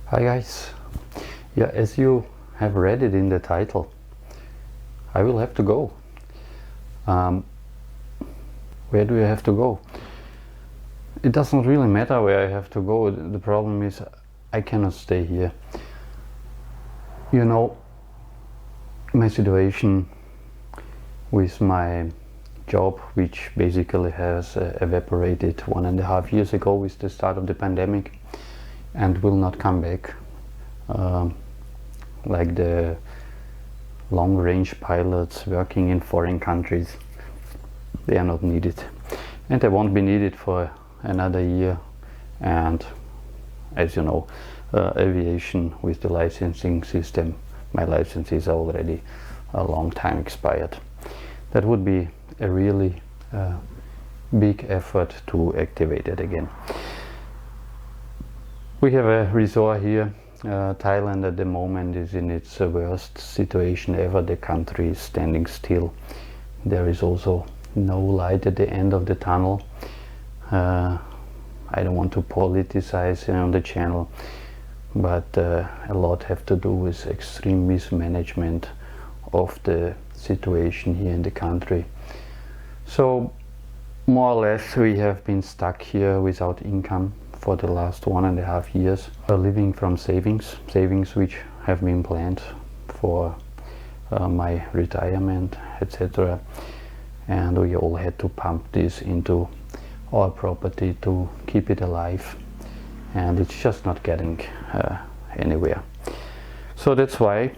Hi guys. Yeah, as you have read it in the title, I will have to go. Where do I have to go? It doesn't really matter where I have to go. The problem is I cannot stay here. You know, my situation with my job, which basically has evaporated 1.5 years ago with the start of the pandemic and will not come back. Like the long-range pilots working in foreign countries, they are not needed, and they won't be needed for another year. And as you know, aviation with the licensing system, my license is already a long time expired. That would be a really big effort to activate it again. We have a resort here. Thailand at the moment is in its worst situation ever. The country is standing still. There is also no light at the end of the tunnel. I don't want to politicize on the channel, but a lot have to do with extreme mismanagement of the situation here in the country. So more or less we have been stuck here without income for the last 1.5 years, living from savings which have been planned for my retirement, etc. And we all had to pump this into our property to keep it alive, and it's just not getting anywhere. So that's why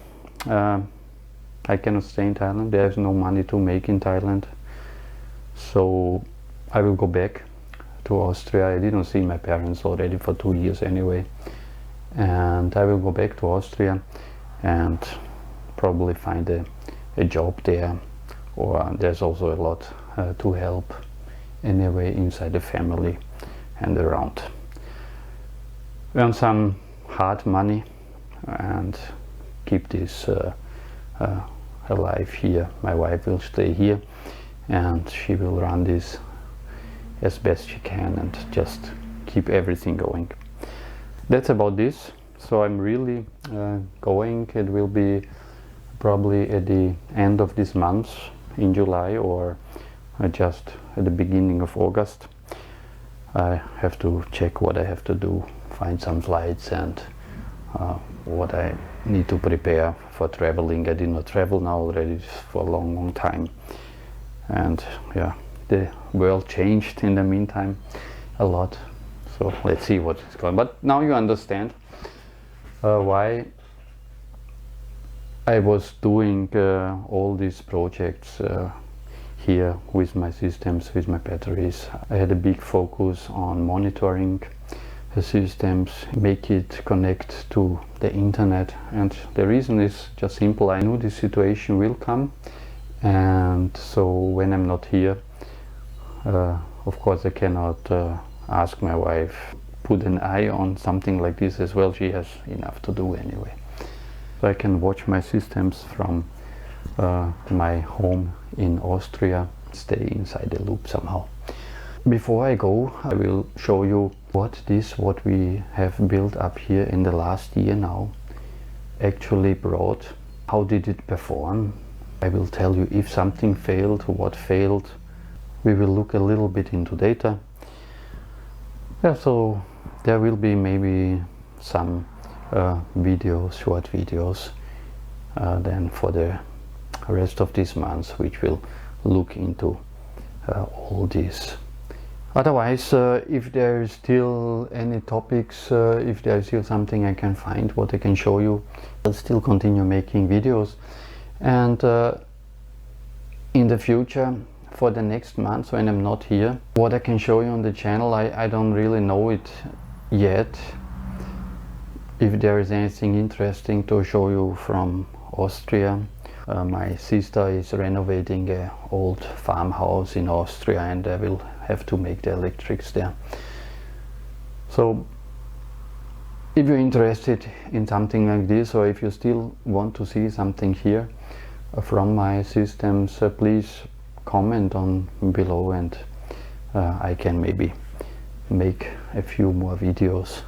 I cannot stay in Thailand. There's no money to make in Thailand, so I will go back to Austria. I didn't see my parents already for 2 years anyway, and I will go back to Austria and probably find a job there, or there's also a lot to help anyway inside the family and around. Earn some hard money and keep this alive here. My wife will stay here and she will run this as best she can and just keep everything going. That's about this. So I'm really going. It will be probably at the end of this month in July, or just at the beginning of August. I have to check what I have to do, find some flights and what I need to prepare for traveling. I did not travel now already for a long time, and yeah, the world changed in the meantime a lot. So let's see what is going on. But now you understand why I was doing all these projects here with my systems, with my batteries. I had a big focus on monitoring the systems, make it connect to the internet. And the reason is just simple. I knew this situation will come, and so when I'm not here, of course I cannot ask my wife put an eye on something like this as well. She has enough to do anyway. So I can watch my systems from my home in Austria, stay inside the loop somehow. Before I go, I will show you what we have built up here in the last year now actually brought. How did it perform? I will tell you if something failed, what failed. We will look a little bit into data. Yeah, so there will be maybe some videos, short videos, then for the rest of this month, which will look into all this. Otherwise, if there is still any topics, if there is still something I can find, what I can show you, I'll still continue making videos. And in the future, for the next month when I'm not here, what I can show you on the channel, I don't really know it yet. If there is anything interesting to show you from Austria, my sister is renovating an old farmhouse in Austria, and I will have to make the electrics there. So if you're interested in something like this, or if you still want to see something here from my systems, please comment on below, and I can maybe make a few more videos.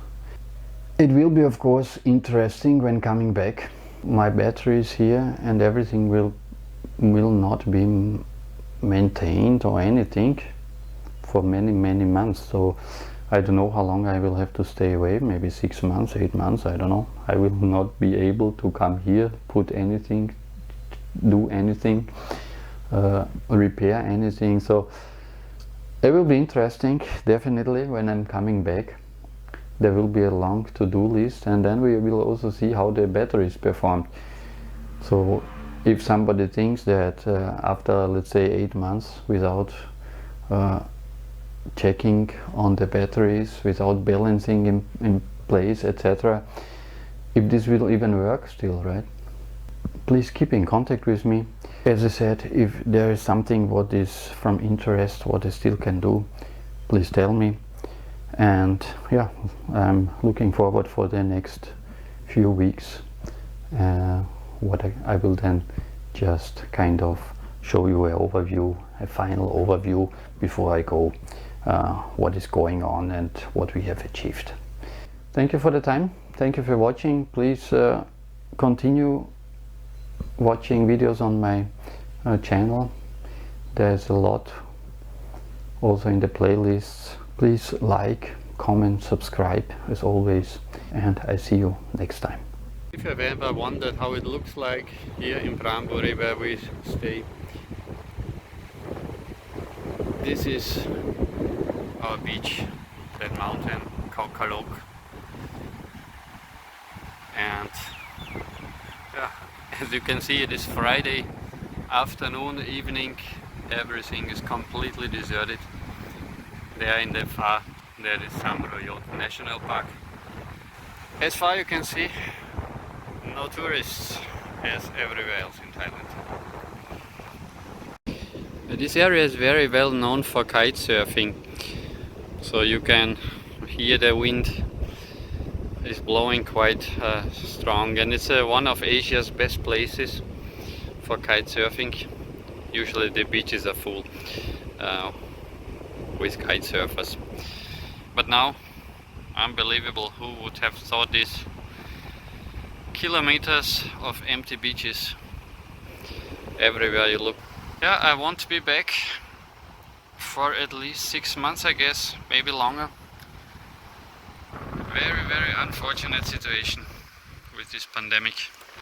It will be of course interesting when coming back. My battery is here and everything will not be maintained or anything for many months. So I don't know how long I will have to stay away, maybe 6 months, 8 months, I don't know. I will not be able to come here, put anything, do anything, repair anything. So it will be interesting, definitely, when I'm coming back. There will be a long to-do list, and then we will also see how the battery is performed. So if somebody thinks that after, let's say, 8 months without checking on the batteries, without balancing in place, etc., if this will even work still, right? Please keep in contact with me. As I said, if there is something what is from interest, what I still can do, please tell me. And yeah, I'm looking forward for the next few weeks. What I will then just kind of show you an overview, a final overview before I go, what is going on and what we have achieved. Thank you for the time. Thank you for watching. Please continue watching videos on my channel. There's a lot also in the playlists. Please like, comment, subscribe as always, and I see you next time. If you've ever wondered how it looks like here in Bramburi where we stay, this is our beach, that mountain called Kalok. And yeah, as you can see, it is Friday afternoon, evening, everything is completely deserted. There in the far, there is Samroyot National Park. As far you can see, no tourists as everywhere else in Thailand. This area is very well known for kite surfing. So you can hear the wind is blowing quite strong, and it's one of Asia's best places for kite surfing. Usually the beaches are full with kite surfers. But now, unbelievable, who would have thought this? Kilometers of empty beaches everywhere you look. Yeah, I want to be back for at least 6 months, I guess, maybe longer. Very unfortunate situation with this pandemic.